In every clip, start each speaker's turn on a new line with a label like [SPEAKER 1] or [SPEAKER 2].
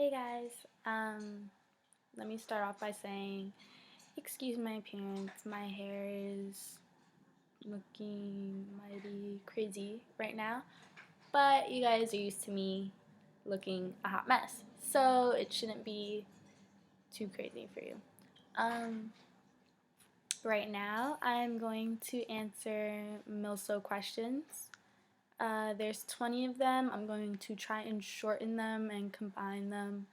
[SPEAKER 1] Hey guys, let me start off by saying, excuse my appearance, my hair is looking mighty crazy right now, but you guys are used to me looking a hot mess, so it shouldn't be too crazy for you. Um, right now I'm going to answer MilSO questions. There's 20 of them. I'm going to try and shorten them and combine them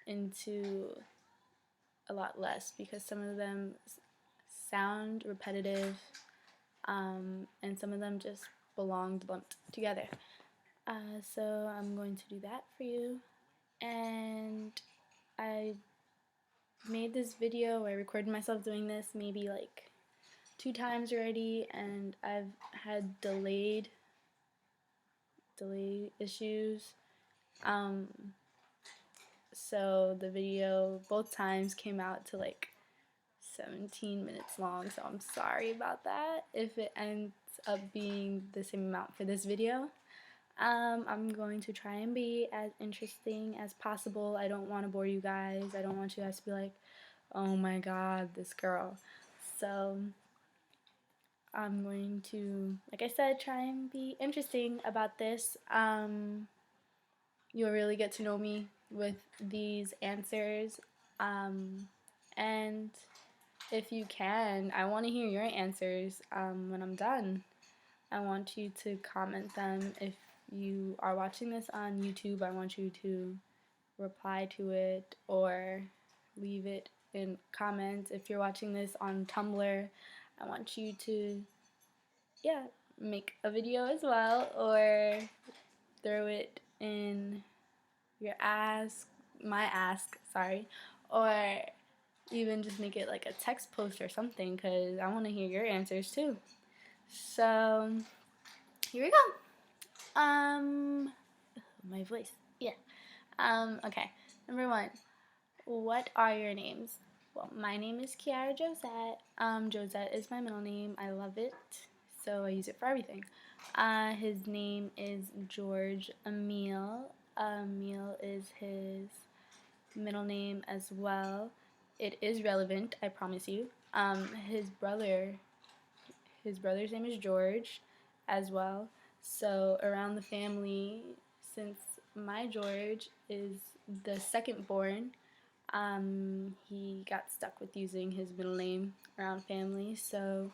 [SPEAKER 1] into a lot less because some of them sound repetitive and some of them just belonged lumped together. So I'm going to do that for you. And I made this video where I recorded myself doing this maybe like 2 times already, and I've had delay issues. Um, so the video both times came out to like 17 minutes long, so I'm sorry about that if it ends up being the same amount for this video. I'm going to try and be as interesting as possible. I don't want to bore you guys. I don't want you guys to be like, oh my god, this girl. So I'm going to, like I said, try and be interesting about this. You'll really get to know me with these answers. And if you can, I want to hear your answers when I'm done. I want you to comment them. If you are watching this on YouTube, I want you to reply to it or leave it in comments. If you're watching this on Tumblr, I want you to, make a video as well, or throw it in your my ask, sorry, or even just make it like a text post or something, because I want to hear your answers too. So here we go. My voice. Yeah. Okay. Number 1. What are your names? Well, my name is Kiara Josette. Josette is my middle name. I love it, so I use it for everything. His name is George Emile. Emile is his middle name as well. It is relevant, I promise you. His brother's name is George as well. So around the family, since my George is the second born, he got stuck with using his middle name around family. So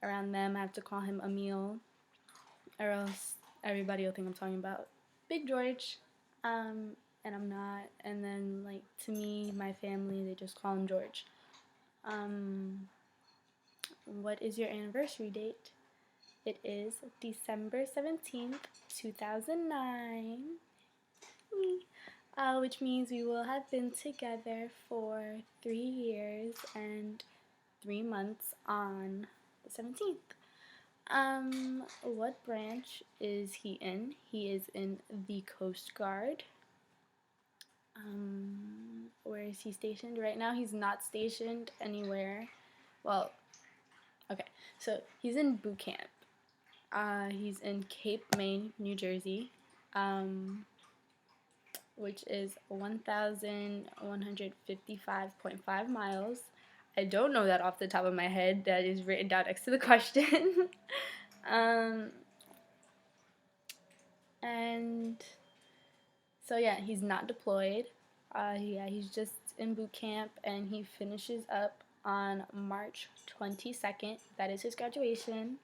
[SPEAKER 1] around them, I have to call him Emile, or else everybody will think I'm talking about Big George. And I'm not. And then, like, to me, my family, they just call him George. What is your anniversary date? It is December 17th, 2009, which means we will have been together for 3 years and 3 months on the 17th. What branch is he in? He is in the Coast Guard. Where is he stationed? Right now he's not stationed anywhere. Well, okay, so he's in boot camp. He's in Cape May, New Jersey, which is 1,155.5 miles. I don't know that off the top of my head. That is written down next to the question. And so yeah, he's not deployed. He's just in boot camp, and he finishes up on March 22nd. That is his graduation,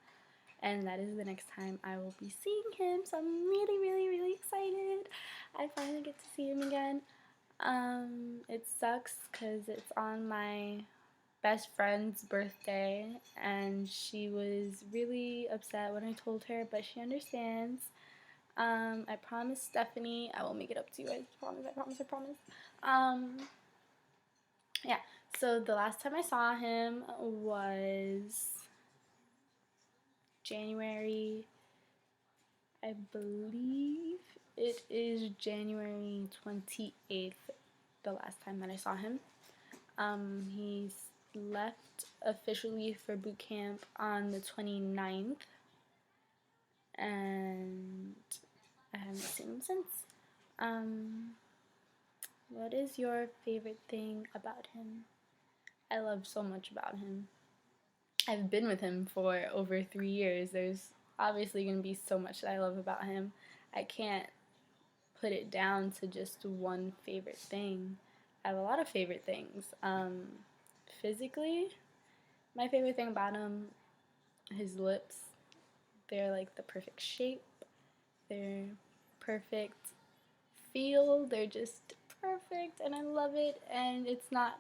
[SPEAKER 1] and that is the next time I will be seeing him. So I'm really, really, really excited. I finally get to see him again. It sucks because it's on my best friend's birthday, and she was really upset when I told her, but she understands. I promised Stephanie I will make it up to you. I promise. Yeah, so the last time I saw him was January, I believe it is January 28th, the last time that I saw him. He's left officially for boot camp on the 29th, and I haven't seen him since. What is your favorite thing about him? I love so much about him. I've been with him for over 3 years. There's obviously going to be so much that I love about him. I can't put it down to just one favorite thing. I have a lot of favorite things. Physically, my favorite thing about him, his lips. They're like the perfect shape. They're perfect feel. They're just perfect, and I love it. And it's not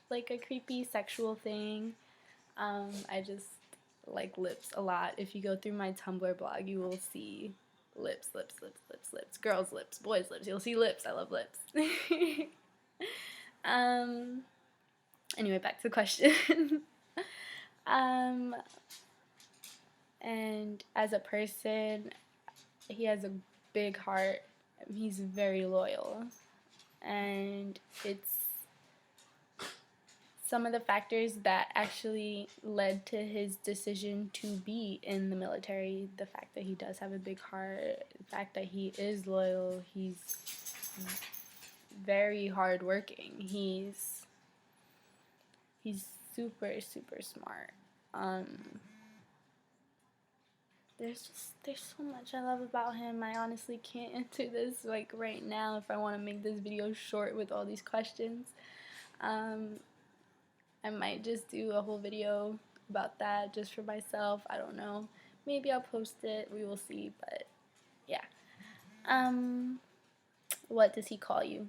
[SPEAKER 1] like a creepy sexual thing. I just like lips a lot. If you go through my Tumblr blog, you will see lips, lips, lips, lips, lips. Girls' lips, boys' lips. You'll see lips. I love lips. um. Anyway, back to the question. um. And as a person, he has a big heart. He's very loyal, and it's some of the factors that actually led to his decision to be in the military. The fact that he does have a big heart, the fact that he is loyal, he's very hardworking. He's super super smart. Um, there's so much I love about him. I honestly can't answer this like right now if I want to make this video short with all these questions. Um, I might just do a whole video about that just for myself. I don't know. Maybe I'll post it. We will see. But yeah. What does he call you?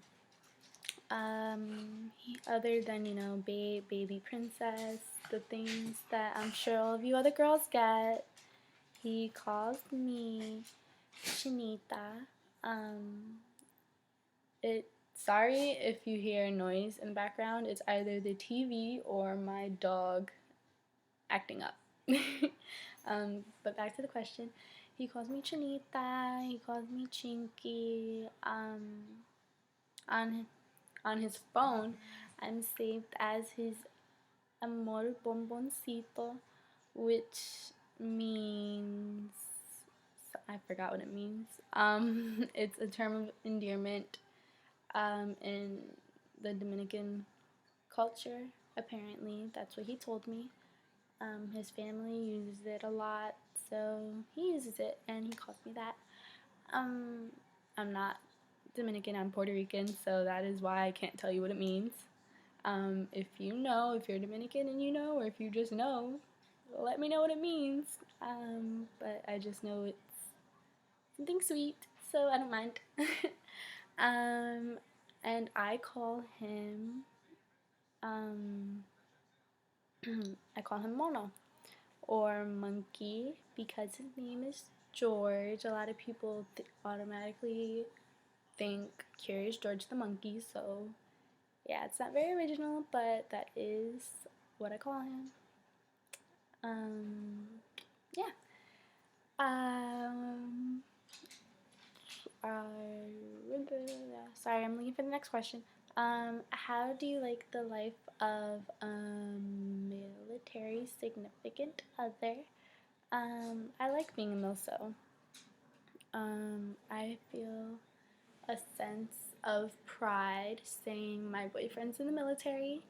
[SPEAKER 1] Other than, baby princess, the things that I'm sure all of you other girls get, he calls me Chinita. Um, Sorry if you hear noise in the background. It's either the TV or my dog acting up. But back to the question. He calls me Chinita. He calls me Chinky. On on his phone, I'm saved as his amor bomboncito, which means I forgot what it means. It's a term of endearment in the Dominican culture. Apparently, that's what he told me. His family uses it a lot, so he uses it and he calls me that. I'm not Dominican, I'm Puerto Rican, so that is why I can't tell you what it means. If you know, if you're Dominican and you know, or if you just know, let me know what it means. But I just know it's something sweet, so I don't mind. And I call him, I call him Mono or Monkey because his name is George. A lot of people automatically think Curious George the Monkey, so yeah, it's not very original, but that is what I call him. Yeah. Um, Sorry, I'm looking for the next question. How do you like the life of a military significant other? I like being a MilSO. I feel a sense of pride saying my boyfriend's in the military.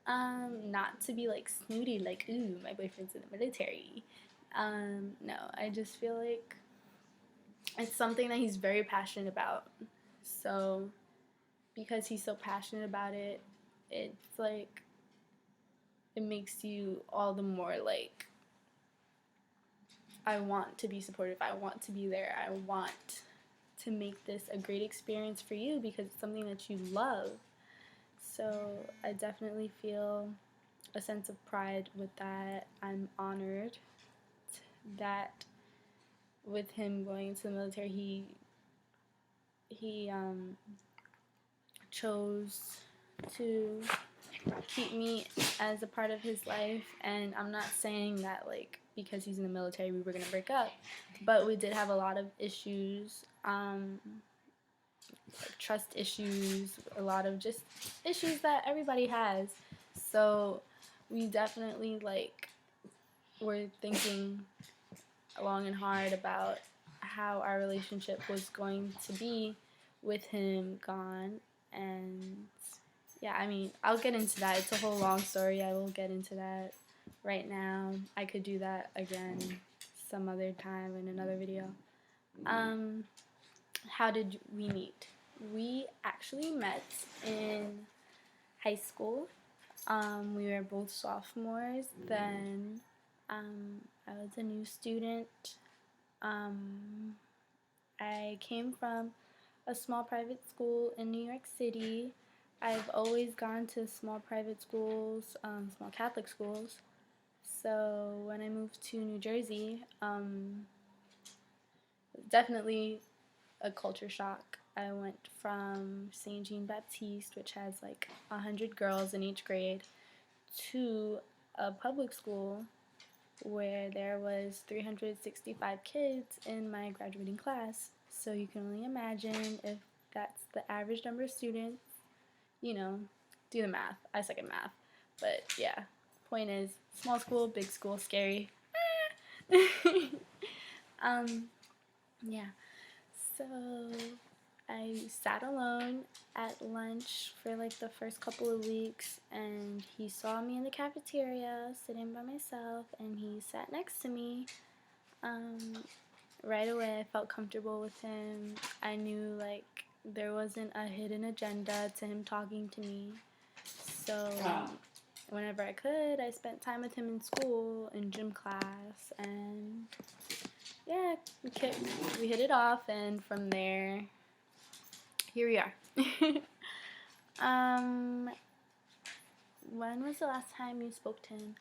[SPEAKER 1] Not to be like snooty, like, ooh, my boyfriend's in the military. No, I just feel like it's something that he's very passionate about. So, because he's so passionate about it, it's like, it makes you all the more like, I want to be supportive, I want to be there, I want to make this a great experience for you because it's something that you love. So I definitely feel a sense of pride with that. I'm honored that with him going into the military, he chose to keep me as a part of his life. And I'm not saying that like because he's in the military we were gonna break up, but we did have a lot of issues, like trust issues, a lot of just issues that everybody has. So we definitely like were thinking long and hard about how our relationship was going to be with him gone. And yeah, I mean, I'll get into that. It's a whole long story. I will get into that right now. I could do that again some other time in another video. How did we meet? We actually met in high school. We were both sophomores then. I was a new student. I came from a small private school in New York City. I've always gone to small private schools, small Catholic schools. So when I moved to New Jersey, definitely a culture shock. I went from St. Jean Baptiste, which has like 100 girls in each grade, to a public school where there was 365 kids in my graduating class. So you can only imagine if that's the average number of students, you know, do the math. I suck at math. But yeah, point is, small school, big school, scary. Yeah. So I sat alone at lunch for like the first couple of weeks, and he saw me in the cafeteria sitting by myself, and he sat next to me. Right away I felt comfortable with him. I knew like there wasn't a hidden agenda to him talking to me. So whenever I could, I spent time with him in school, in gym class, and yeah, we hit it off, and from there, here we are. When was the last time you spoke to him?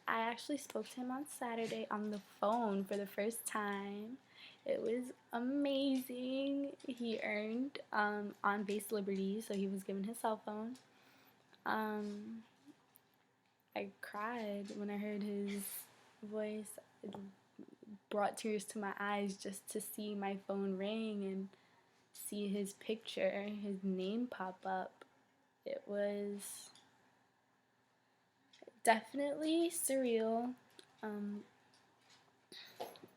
[SPEAKER 1] I actually spoke to him on Saturday on the phone for the first time. It was amazing. He earned on base liberty, so he was given his cell phone. I cried when I heard his voice. It brought tears to my eyes just to see my phone ring and see his picture, his name pop up. It was definitely surreal.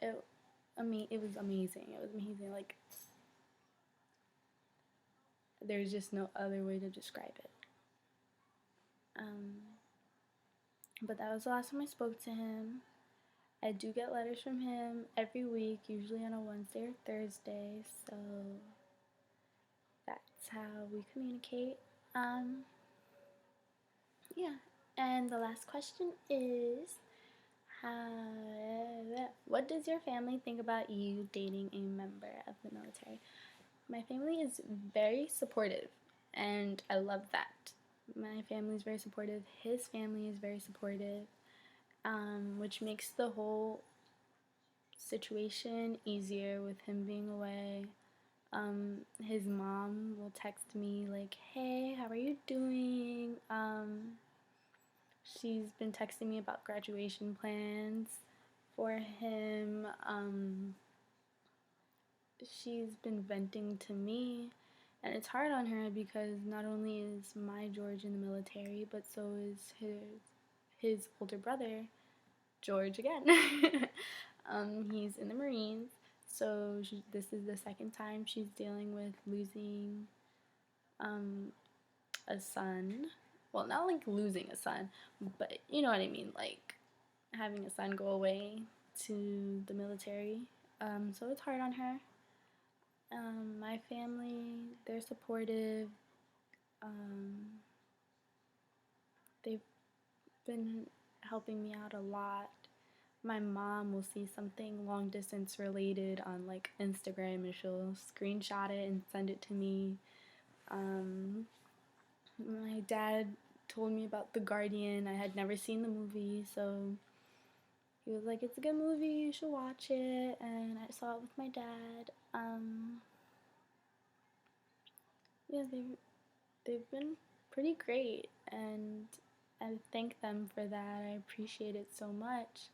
[SPEAKER 1] It it was amazing. It was amazing. Like, there's just no other way to describe it. But that was the last time I spoke to him. I do get letters from him every week, usually on a Wednesday or Thursday, so that's how we communicate. Yeah, and the last question is, what does your family think about you dating a member of the military? My family is very supportive, and I love that. My family is very supportive. His family is very supportive, which makes the whole situation easier with him being away. His mom will text me like, "Hey, how are you doing?" She's been texting me about graduation plans for him. She's been venting to me, and it's hard on her because not only is my George in the military, but so is his older brother, George again. He's in the Marines, so this is the second time she's dealing with losing a son. Well, not like losing a son, but you know what I mean, like having a son go away to the military. So it's hard on her. My family, they're supportive. They've been helping me out a lot. My mom will see something long distance related on like Instagram, and she'll screenshot it and send it to me. My dad told me about The Guardian. I had never seen the movie, so he was like, "It's a good movie, you should watch it." And I saw it with my dad. Yeah, they've been pretty great, and I thank them for that. I appreciate it so much.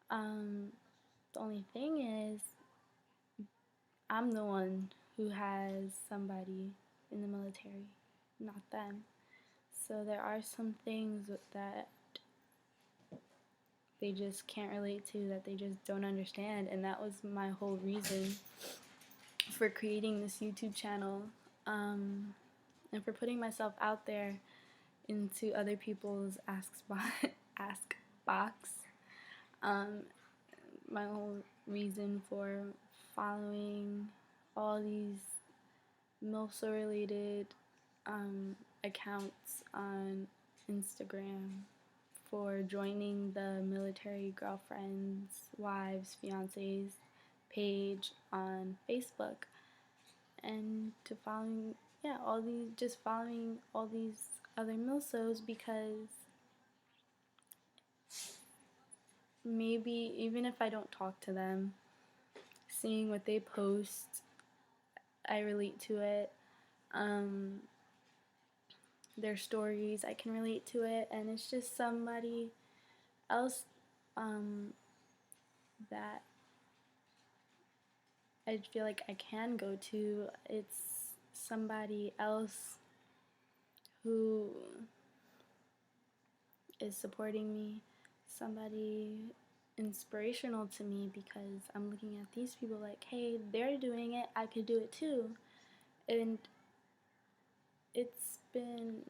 [SPEAKER 1] The only thing is, I'm the one who has somebody in the military, not them. So there are some things that they just can't relate to, that they just don't understand, and that was my whole reason for creating this YouTube channel. And for putting myself out there into other people's ask box. My whole reason for following all these MilSO related accounts on Instagram, for joining the military girlfriends, wives, fiancés page on Facebook, and to following following all these other MilSOs, because maybe even if I don't talk to them, seeing what they post, I relate to it. Their stories, I can relate to it, and it's just somebody else that I feel like I can go to. It's somebody else who is supporting me, somebody inspirational to me, because I'm looking at these people like, hey, they're doing it, I could do it too. And it's been,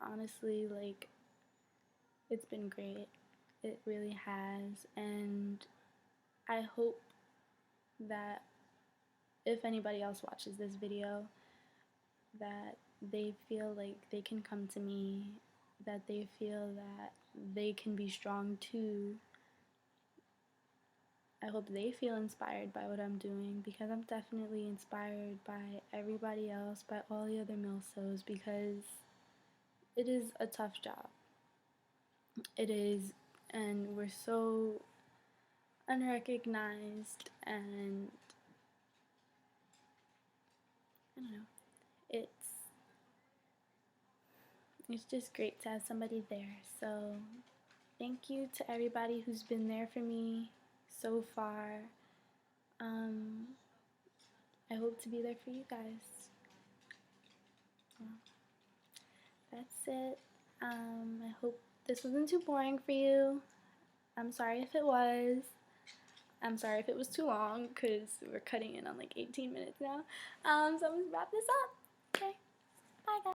[SPEAKER 1] honestly, like, it's been great. It really has. And I hope that if anybody else watches this video, that they feel like they can come to me, that they feel that they can be strong too. I hope they feel inspired by what I'm doing, because I'm definitely inspired by everybody else, by all the other MilSOs, because it is a tough job. It is, and we're so unrecognized, and I don't know, it's just great to have somebody there. So thank you to everybody who's been there for me so far. I hope to be there for you guys. Well, that's it. I hope this wasn't too boring for you. I'm sorry if it was. I'm sorry if it was too long, because we're cutting in on like 18 minutes now. So I'm gonna wrap this up. Okay, bye guys.